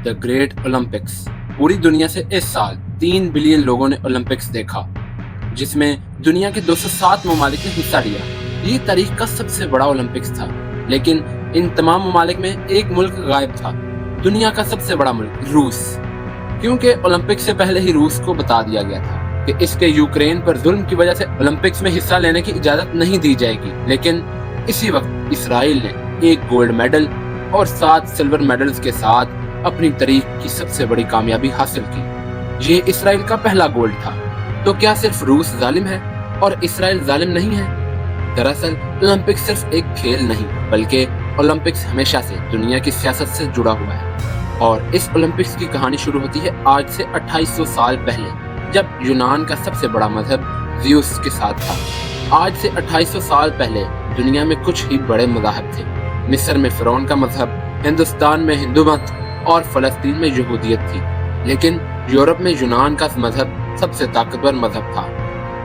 The great Olympics. पूरी दुनिया से इस साल 3 बिलियन लोगों ने ओलंपिक्स देखा, जिसमें दुनिया के 207 ममालिक ने हिस्सा लिया। ये तारीख का सबसे बड़ा ओलंपिक्स था, लेकिन इन तमाम ममालिक में एक मुल्क गायब था, दुनिया का सबसे बड़ा मुल्क रूस। क्योंकि ओलंपिक्स से पहले ही रूस को बता दिया गया था कि इसके यूक्रेन पर जुल्म की वजह से ओलंपिक्स में हिस्सा लेने की इजाजत नहीं दी जाएगी। लेकिन इसी वक्त इसराइल ने 1 गोल्ड मेडल और 7 सिल्वर मेडल्स के साथ अपनी तारीख की सबसे बड़ी कामयाबी हासिल की। ये इसराइल का पहला गोल्ड था। तो क्या सिर्फ रूस जालिम है और इसराइल जालिम नहीं है? दरअसल ओलंपिक्स सिर्फ एक खेल नहीं, बल्कि ओलंपिक्स हमेशा से दुनिया की सियासत से जुड़ा हुआ है। और इस ओलंपिक्स की कहानी शुरू होती है आज से 2800 साल पहले, जब यूनान का सबसे बड़ा मजहब ज़्यूस के साथ था। आज से 2800 साल पहले दुनिया में कुछ ही बड़े मज़ाहब थे। मिस्र में फ़िरौन का मजहब, हिंदुस्तान में हिंदू मत और फ़लस्तीन में यहूदियत थी। लेकिन यूरोप में यूनान का मजहब सबसे ताकतवर मजहब था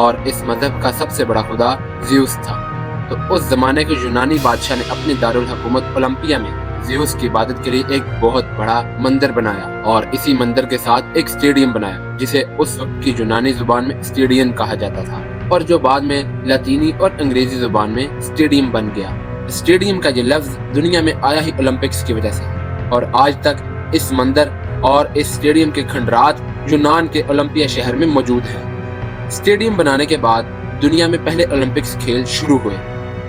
और इस मजहब का सबसे बड़ा खुदा ज़्यूस था। तो उस जमाने के यूनानी बादशाह ने अपनी दारुल हुकूमत ओलंपिया में ज़्यूस की इबादत के लिए एक बहुत बड़ा मंदिर बनाया और इसी मंदिर के साथ एक स्टेडियम बनाया, जिसे उस वक्त की यूनानी जुबान में स्टेडियम कहा जाता था और जो बाद में लातीनी और अंग्रेजी जुबान में स्टेडियम बन गया। स्टेडियम का ये लफ्ज दुनिया में आया ही ओलंपिक्स की वजह से और आज तक इस मंदिर और इस स्टेडियम के खंडरात यूनान के ओलंपिया शहर में मौजूद हैं। स्टेडियम बनाने के बाद दुनिया में पहले ओलंपिक्स खेल शुरू हुए,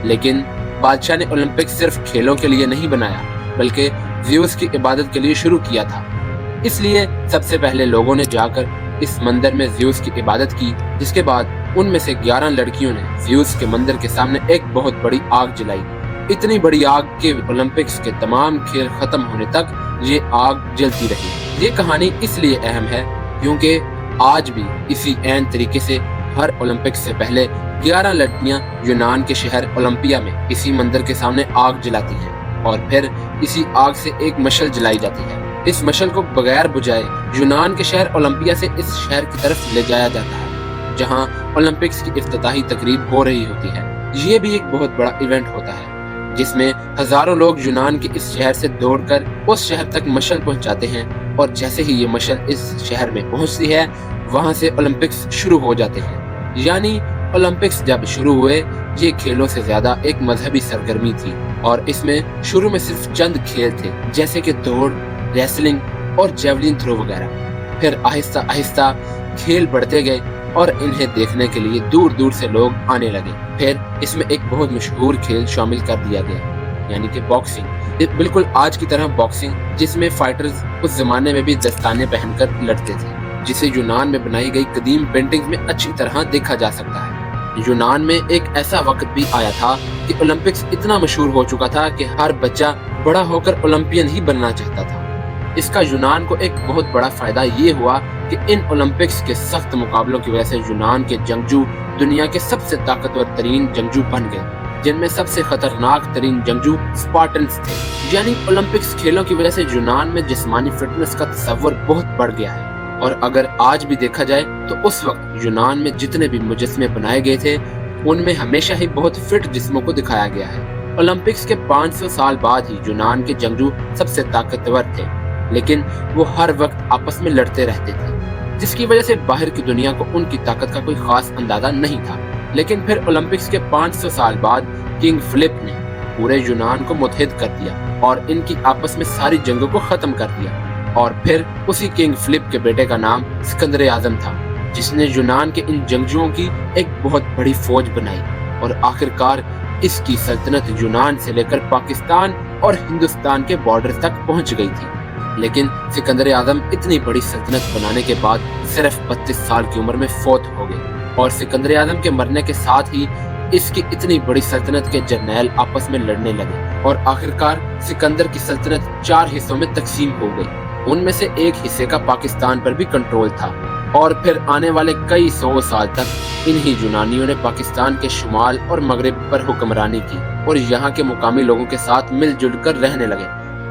लेकिन बादशाह ने ओलंपिक्स सिर्फ खेलों के लिए नहीं बनाया, बल्कि ज़्यूस की इबादत के लिए शुरू किया था। इसलिए सबसे पहले लोगों ने जाकर इस मंदिर में ज़्यूस की इबादत की, जिसके बाद उनमें से 11 लड़कियों ने ज़्यूस के मंदिर के सामने एक बहुत बड़ी आग जलाई। इतनी बड़ी आग के ओलंपिक्स के तमाम खेल खत्म होने तक ये आग जलती रही। ये कहानी इसलिए अहम है क्योंकि आज भी इसी ऐन तरीके से हर ओलंपिक्स से पहले 11 लड़कियां यूनान के शहर ओलंपिया में इसी मंदिर के सामने आग जलाती हैं और फिर इसी आग से एक मशल जलाई जाती है। इस मशल को बगैर बुझाए यूनान के शहर ओलंपिया से इस शहर की तरफ ले जाया जाता है, जहां ओलंपिक्स की इफ्तिताही तकरीब हो रही होती है। ये भी एक बहुत बड़ा इवेंट होता है जिसमें हजारों लोग यूनान के इस शहर से दौड़कर उस शहर तक मशल पहुंचाते हैं और जैसे ही ये मशल इस शहर में पहुंचती है, वहां से ओलंपिक्स शुरू हो जाते हैं। यानी ओलंपिक्स जब शुरू हुए, ये खेलों से ज्यादा एक मजहबी सरगर्मी थी और इसमें शुरू में सिर्फ चंद खेल थे, जैसे कि दौड़, रेसलिंग और जेवलिन थ्रो वगैरह। फिर आहिस्ता आहिस्ता खेल बढ़ते गए और इन्हें देखने के लिए दूर दूर से लोग आने लगे। फिर इसमें एक बहुत मशहूर खेल शामिल कर दिया गया, यानी कि बॉक्सिंग। बिल्कुल आज की तरह बॉक्सिंग, जिसमें फाइटर्स उस जमाने में भी दस्ताने पहनकर लड़ते थे, जिसे यूनान में बनाई गई कदीम पेंटिंग्स में अच्छी तरह देखा जा सकता है। यूनान में एक ऐसा वक्त भी आया था कि ओलंपिक्स इतना मशहूर हो चुका था कि हर बच्चा बड़ा होकर ओलंपियन ही बनना चाहता था। इसका यूनान को एक बहुत बड़ा फायदा ये हुआ कि इन ओलंपिक्स के सख्त मुकाबलों की वजह से यूनान के जंगजू दुनिया के सबसे ताकतवर तरीन जंगजू बन गए, जिनमें सबसे खतरनाक तरीन जंगजू स्पार्टन्स थे। यानी ओलंपिक्स खेलों की वजह से यूनान में जिस्मानी फिटनेस का तस्वर बहुत बढ़ गया है। और अगर आज भी देखा जाए तो उस वक्त यूनान में जितने भी मुजस्मे बनाए गए थे, उनमें हमेशा ही बहुत फिट जिस्मों को दिखाया गया है। ओलंपिक्स के 500 साल बाद ही यूनान के जंगजू सबसे ताकतवर थे, लेकिन वो हर वक्त आपस में लड़ते रहते थे, जिसकी वजह से बाहर की दुनिया को उनकी ताकत का कोई खास अंदाजा नहीं था। लेकिन फिर ओलंपिक्स के 500 साल बाद किंग फिलिप ने पूरे यूनान को मुत्तहिद कर दिया और इनकी आपस में सारी जंगों को खत्म कर दिया। और फिर उसी किंग फिलिप के बेटे का नाम सिकंदर आजम था, जिसने यूनान के इन जंगजुओं की एक बहुत बड़ी फौज बनाई और आखिरकार इसकी सल्तनत यूनान से लेकर पाकिस्तान और हिंदुस्तान के बॉर्डर तक पहुंच गई थी। लेकिन सिकंदर आजम इतनी बड़ी सल्तनत बनाने के बाद सिर्फ 32 साल की उम्र में फौत हो गए और सिकंदर आजम के मरने के साथ ही इसकी इतनी बड़ी सल्तनत के जर्नैल आपस में लड़ने लगे और आखिरकार सिकंदर की सल्तनत 4 हिस्सों में तकसीम हो गई। उनमें से एक हिस्से का पाकिस्तान पर भी कंट्रोल था और फिर आने वाले कई 100 साल तक इन्हीं यूनानियों ने पाकिस्तान के शुमाल और मगरिब पर हुक्मरानी की और यहाँ के मुकामी लोगों के साथ मिलजुल कर रहने लगे।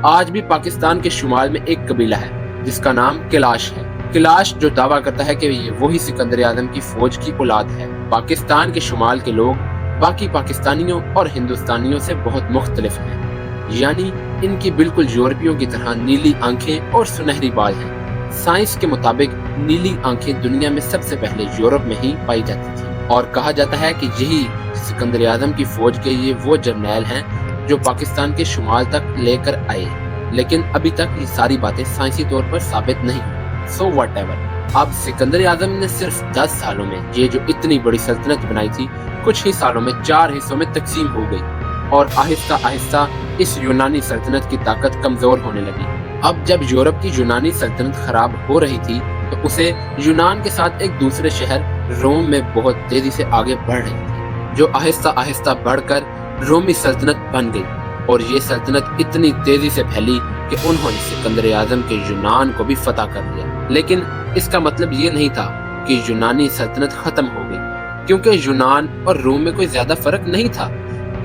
आज भी पाकिस्तान के शुमाल में एक कबीला है जिसका नाम किलाश है। किलाश जो दावा करता है कि ये वही सिकंदर आजम की फौज की औलाद है। पाकिस्तान के शुमाल के लोग बाकी पाकिस्तानियों और हिंदुस्तानियों से बहुत मुख्तलिफ हैं। यानी इनकी बिल्कुल यूरोपियों की तरह नीली आंखें और सुनहरी बाल हैं। साइंस के मुताबिक नीली आंखें दुनिया में सबसे पहले यूरोप में ही पाई जाती थी और कहा जाता है कि यही सिकंदर आजम की फौज के ये वो जर्नैल हैं जो पाकिस्तान के शुमाल तक लेकर आए। लेकिन अभी तक ये सारी बातें साइंसी तौर पर साबित नहीं हुई। So whatever. अब सिकंदर आजम ने सिर्फ 10 सालों में ये जो इतनी बड़ी सल्तनत बनाई थी, कुछ ही सालों में 4 हिस्सों में तकसीम हो गई और आहिस्ता आहिस्ता इस यूनानी सल्तनत की ताकत कमजोर होने लगी। अब जब यूरोप की यूनानी सल्तनत खराब हो रही थी तो उसे यूनान के साथ एक दूसरे शहर रोम में बहुत तेजी से आगे बढ़ रही थी, जो आहिस्ता आहिस्ता बढ़कर रोमी सल्तनत बन गई। और ये सल्तनत इतनी तेजी से फैली कि उन्होंने सिकंदर आजम के यूनान को भी फतह कर लिया। लेकिन इसका मतलब ये नहीं था कि यूनानी सल्तनत खत्म हो गई, क्योंकि यूनान और रोम में कोई ज्यादा फर्क नहीं था।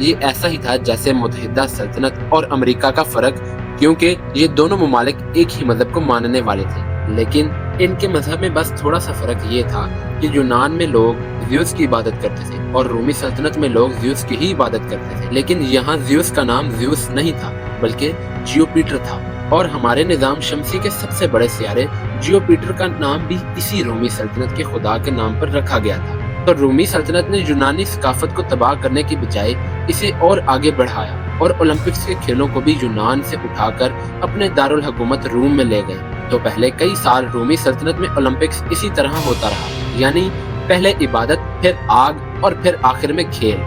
ये ऐसा ही था जैसे मुत्तहिदा सल्तनत और अमेरिका का फर्क, क्योंकि ये दोनों ममालिक एक ही मजहब को मानने वाले थे। लेकिन इनके मजहब में बस थोड़ा सा फर्क ये था कि यूनान में लोग ज़्यूस की इबादत करते थे और रोमी सल्तनत में लोग ज़्यूस की ही इबादत करते थे। लेकिन यहाँ ज़्यूस का नाम ज़्यूस नहीं था बल्कि जियोपीटर था, और हमारे निज़ाम शमसी के सबसे बड़े सियारे जियोपीटर का नाम भी इसी रोमी सल्तनत के खुदा के नाम पर रखा गया था। तो रोमी सल्तनत ने यूनानी सकाफत को तबाह करने की बजाय इसे और आगे बढ़ाया और ओलंपिक्स के खेलों को भी यूनान से उठाकर अपने दारुल हुकूमत रोम में ले गए। तो पहले कई साल रोमी सल्तनत में ओलंपिक्स इसी तरह होता रहा, यानी पहले इबादत, फिर आग और फिर आखिर में खेल।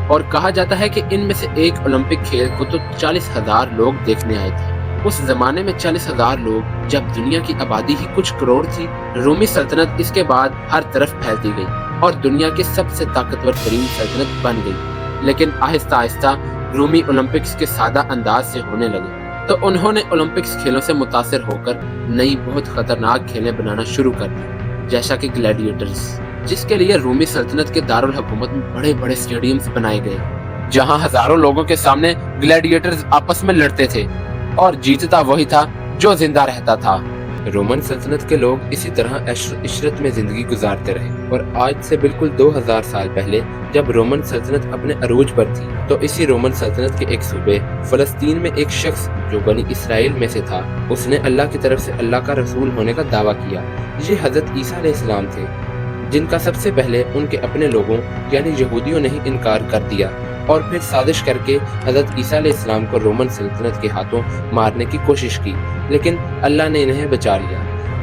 और कहा जाता है कि इनमें से एक ओलंपिक खेल को तो 40,000 लोग देखने आए थे। उस जमाने में 40,000 लोग, जब दुनिया की आबादी ही कुछ करोड़ थी। रोमी सल्तनत इसके बाद हर तरफ फैलती गई और दुनिया की सबसे ताकतवर तरीन सल्तनत बन गई। लेकिन आहिस्ता आहिस्ता रोमी ओलंपिक्स के सादा अंदाज से होने लगे, तो उन्होंने ओलंपिक्स खेलों से मुतासिर होकर नई बहुत खतरनाक खेलें बनाना शुरू कर दी, जैसा कि ग्लैडिएटर्स, जिसके लिए रोमी सल्तनत के दारुल हुकूमत में बड़े बड़े स्टेडियम्स बनाए गए, जहां हजारों लोगों के सामने ग्लैडिएटर्स आपस में लड़ते थे और जीतता वही था जो जिंदा रहता था। रोमन सल्तनत के लोग इसी तरह इशरत में जिंदगी गुजारते रहे और आज से बिल्कुल 2000 साल पहले जब रोमन सल्तनत अपने अरूज पर थी, तो इसी रोमन सल्तनत के एक सूबे फलस्तीन में एक शख्स जो बनी इसराइल में से था, उसने अल्लाह की तरफ से अल्लाह का रसूल होने का दावा किया। ये हजरत ईसा अलैहिस्सलाम थे, जिनका सबसे पहले उनके अपने लोगों यानी यहूदियों ने ही इनकार कर दिया और फिर साजिश करके हजरत ईसा अलैहिस्सलाम को रोमन सल्तनत के हाथों मारने की कोशिश की, लेकिन अल्लाह ने इन्हें बचा लिया।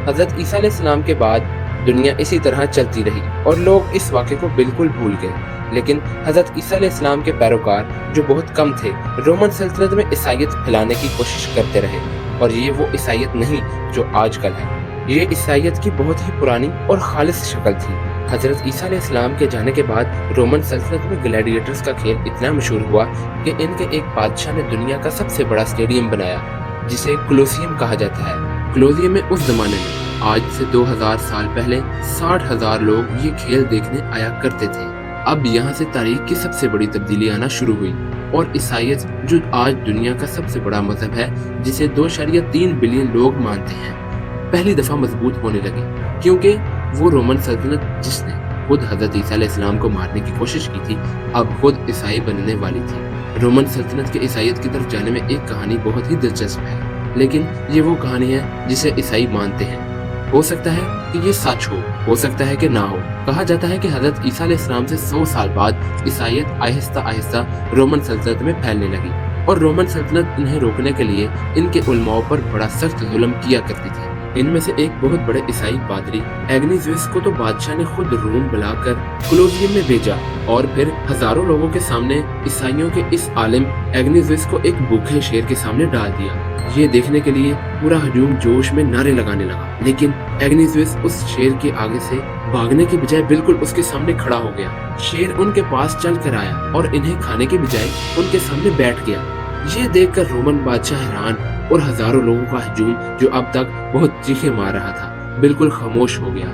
हजरत ईसा अलैहिस्सलाम के बाद दुनिया इसी तरह चलती रही और लोग इस वाक़े को बिल्कुल भूल गए। लेकिन हजरत ईसा अलैहिस्सलाम के पैरोकार जो बहुत कम थे, रोमन सल्तनत में ईसाईयत फैलाने की कोशिश करते रहे। और ये वो ईसाईयत नहीं जो आजकल है, ये ईसाईयत की बहुत ही पुरानी और खालिस शक्ल थी। हजरत ईसा अलैहिस्सलाम के जाने के बाद रोमन सल्तनत में ग्लैडिएटर्स का खेल इतना मशहूर हुआ कि इनके एक बादशाह ने दुनिया का सबसे बड़ा स्टेडियम बनाया, जिसे कोलोसियम कहा जाता है। कोलोसियम में उस जमाने में आज से 2000 साल पहले 60,000 लोग ये खेल देखने आया करते थे। अब यहाँ से तारीख की सबसे बड़ी तब्दीली आना शुरू हुई और ईसाईयत, जो आज दुनिया का सबसे बड़ा मजहब है, जिसे 2.3 बिलियन लोग मानते हैं, पहली दफा मजबूत होने लगी, क्योंकि वो रोमन सल्तनत जिसने खुद हजरत ईसा अलैहिस्सलाम को मारने की कोशिश की थी, अब खुद ईसाई बनने वाली थी। रोमन सल्तनत के ईसाईयत की तरफ जाने में एक कहानी बहुत ही दिलचस्प है, लेकिन ये वो कहानी है जिसे ईसाई मानते हैं। हो सकता है कि ये सच हो सकता है कि ना हो। कहा जाता है कि हजरत ईसा अलैहिस्सलाम से 100 साल बाद ईसाईयत आहिस्ता आहिस्ता रोमन सल्तनत में फैलने लगी और रोमन सल्तनत इन्हें रोकने के लिए इनके उलमाओं पर बड़ा सख्त जुल्म किया करती थी। इनमें से एक बहुत बड़े ईसाई पादरी एग्निज्यूस को तो बादशाह ने खुद रोम बुलाकर कोलोसियम में भेजा और फिर हजारों लोगों के सामने ईसाइयों के इस आलिम एग्निज्यूस को एक भूखे शेर के सामने डाल दिया। ये देखने के लिए पूरा हजूम जोश में नारे लगाने लगा, लेकिन एग्निज्यूस उस शेर के आगे से भागने की बजाय बिल्कुल उसके सामने खड़ा हो गया। शेर उनके पास चल कर आया और इन्हें खाने के बजाय उनके सामने बैठ गया। ये देखकर रोमन बादशाह हैरान और हजारों लोगों का हजूम, जो अब तक बहुत चीखें मार रहा था, बिल्कुल खामोश हो गया,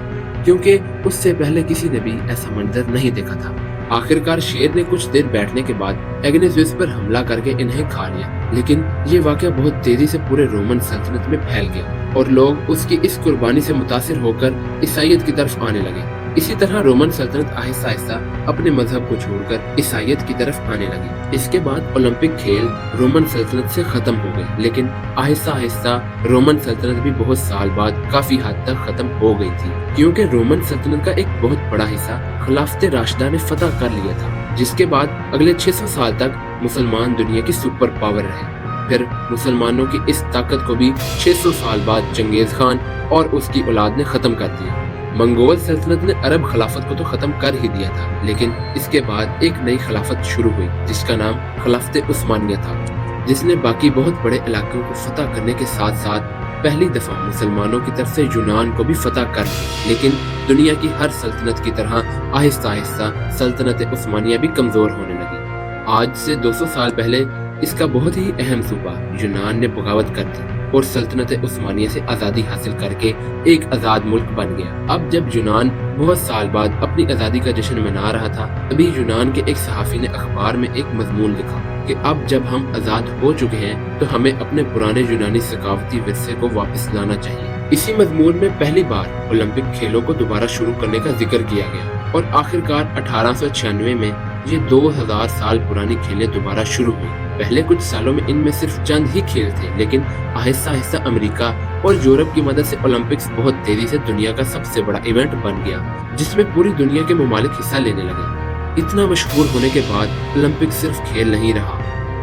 क्योंकि उससे पहले किसी ने भी ऐसा मंजर नहीं देखा था। आखिरकार शेर ने कुछ देर बैठने के बाद एग्निज्यूस पर हमला करके इन्हें खा लिया, लेकिन ये वाकया बहुत तेजी से पूरे रोमन सल्तनत में फैल गया और लोग उसकी इस कुर्बानी से मुतासिर होकर ईसाईयत की तरफ आने लगे। इसी तरह रोमन सल्तनत आहिस्ता आहिस्ता अपने मजहब को छोड़कर ईसाईयत की तरफ आने लगी। इसके बाद ओलंपिक खेल रोमन सल्तनत से खत्म हो गए, लेकिन आहिस्ता आहिस्ता रोमन सल्तनत भी बहुत साल बाद काफी हद तक खत्म हो गई थी, क्योंकि रोमन सल्तनत का एक बहुत बड़ा हिस्सा खिलाफत राशिदा ने फतह कर लिया था, जिसके बाद अगले 600 साल तक मुसलमान दुनिया की सुपर पावर रहे। फिर मुसलमानों की इस ताकत को भी 600 साल बाद चंगेज खान और उसकी औलाद ने खत्म कर दिया। मंगोल सल्तनत ने अरब खिलाफत को तो खत्म कर ही दिया था, लेकिन इसके बाद एक नई खिलाफत शुरू हुई जिसका नाम खिलाफत उस्मानिया था, जिसने बाकी बहुत बड़े इलाकों को फतह करने के साथ साथ पहली दफा मुसलमानों की तरफ से यूनान को भी फतह कर लिया। लेकिन दुनिया की हर सल्तनत की तरह आहिस्ता आहिस्ता सल्तनत उस्मानिया भी कमजोर होने लगी। आज से 200 साल पहले इसका बहुत ही अहम सूबा यूनान ने बगावत कर दी और सल्तनत उस्मानिया से आज़ादी हासिल करके एक आज़ाद मुल्क बन गया। अब जब यूनान बहुत साल बाद अपनी आज़ादी का जश्न मना रहा था, तभी यूनान के एक सहाफ़ी ने अखबार में एक मजमून लिखा कि अब जब हम आज़ाद हो चुके हैं तो हमें अपने पुराने यूनानी सकाफती विरसे को वापस लाना चाहिए। इसी मजमून में पहली बार ओलंपिक खेलों को दोबारा शुरू करने का जिक्र किया गया और आखिरकार 1896 में ये 2000 साल पुरानी खेलें दोबारा शुरू हुई। पहले कुछ सालों में इनमें सिर्फ चंद ही खेल थे, लेकिन आहिस्ता आहिस्ता अमेरिका और यूरोप की मदद से ओलंपिक्स बहुत तेजी से दुनिया का सबसे बड़ा इवेंट बन गया, जिसमें पूरी दुनिया के ममालिक हिस्सा लेने लगे। इतना मशहूर होने के बाद ओलंपिक सिर्फ खेल नहीं रहा,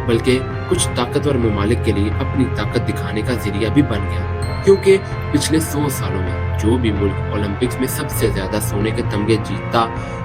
बल्कि कुछ ताकतवर ममालिक के लिए अपनी ताकत दिखाने का जरिया भी बन गया, क्योंकि पिछले 100 सालों में जो भी मुल्क ओलंपिक्स में सबसे ज्यादा सोने के तमगे जीतता,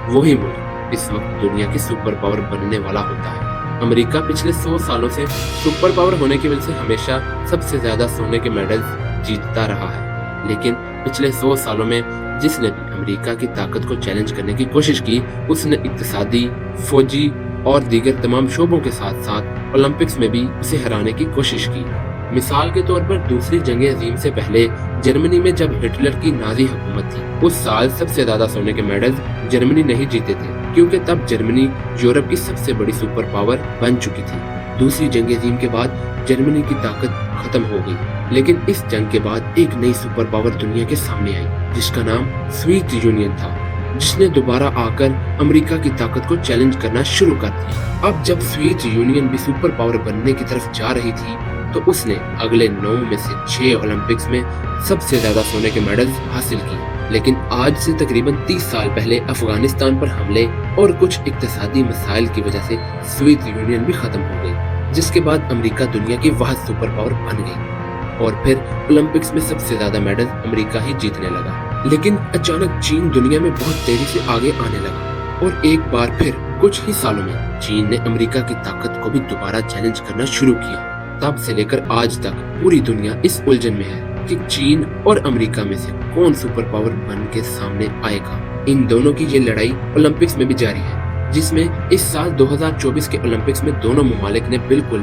वही मुल्क इस वक्त दुनिया की सुपर पावर बनने वाला होता है। अमेरिका पिछले 100 सालों से सुपर पावर होने की वजह से हमेशा सबसे ज्यादा सोने के मेडल्स जीतता रहा है, लेकिन पिछले 100 सालों में जिसने भी अमेरिका की ताकत को चैलेंज करने की कोशिश की, उसने इक्तिसादी, फौजी और दीगर तमाम शोबों के साथ साथ ओलंपिक्स में भी उसे हराने की कोशिश की। मिसाल के तौर पर दूसरी जंग अजीम से पहले जर्मनी में जब हिटलर की नाजी हुकूमत थी, उस साल सबसे ज्यादा सोने के मेडल्स जर्मनी नहीं जीते थे, क्योंकि तब जर्मनी यूरोप की सबसे बड़ी सुपर पावर बन चुकी थी। दूसरी जंग अजीम के बाद जर्मनी की ताकत खत्म हो गई, लेकिन इस जंग के बाद एक नई सुपर पावर दुनिया के सामने आई, जिसका नाम सोवियत यूनियन था, जिसने दोबारा आकर अमेरिका की ताकत को चैलेंज करना शुरू कर दिया। अब जब सोवियत यूनियन भी सुपर पावर बनने की तरफ जा रही थी, तो उसने अगले 9 में से 6 ओलंपिक्स में सबसे ज्यादा सोने के मेडल्स हासिल किए। लेकिन आज से तकरीबन 30 साल पहले अफगानिस्तान पर हमले और कुछ इक्तिसादी मसाइल की वजह से सोवियत यूनियन भी खत्म हो गई, जिसके बाद अमेरिका दुनिया की वाहिद सुपर पावर बन गई और फिर ओलंपिक्स में सबसे ज्यादा मेडल अमेरिका ही जीतने लगा। लेकिन अचानक चीन दुनिया में बहुत तेजी से आगे आने लगा और एक बार फिर कुछ ही सालों में चीन ने अमेरिका की ताकत को भी दोबारा चैलेंज करना शुरू किया। तब से लेकर आज तक पूरी दुनिया इस उलझन में है कि चीन और अमेरिका में से कौन सुपर पावर बन के सामने आएगा। इन दोनों की ये लड़ाई ओलंपिक्स में भी जारी है, जिसमें इस साल 2024 के ओलंपिक्स में दोनों ममालिक ने बिल्कुल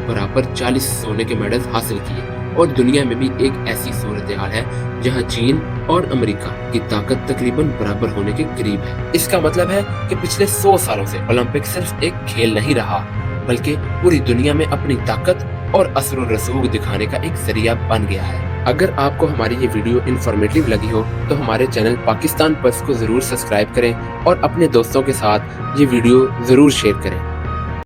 बराबर 40 सोने के मेडल हासिल किए और दुनिया में भी एक ऐसी सूरत हाल है जहां चीन और अमेरिका की ताकत तकरीबन बराबर होने के करीब है। इसका मतलब है कि पिछले 100 सालों से ओलंपिक सिर्फ एक खेल नहीं रहा, बल्कि पूरी दुनिया में अपनी ताकत और असर और रसूख दिखाने का एक जरिया बन गया है। अगर आपको हमारी ये वीडियो इन्फॉर्मेटिव लगी हो तो हमारे चैनल पाकिस्तान पल्स को जरूर सब्सक्राइब करें और अपने दोस्तों के साथ ये वीडियो जरूर शेयर करें।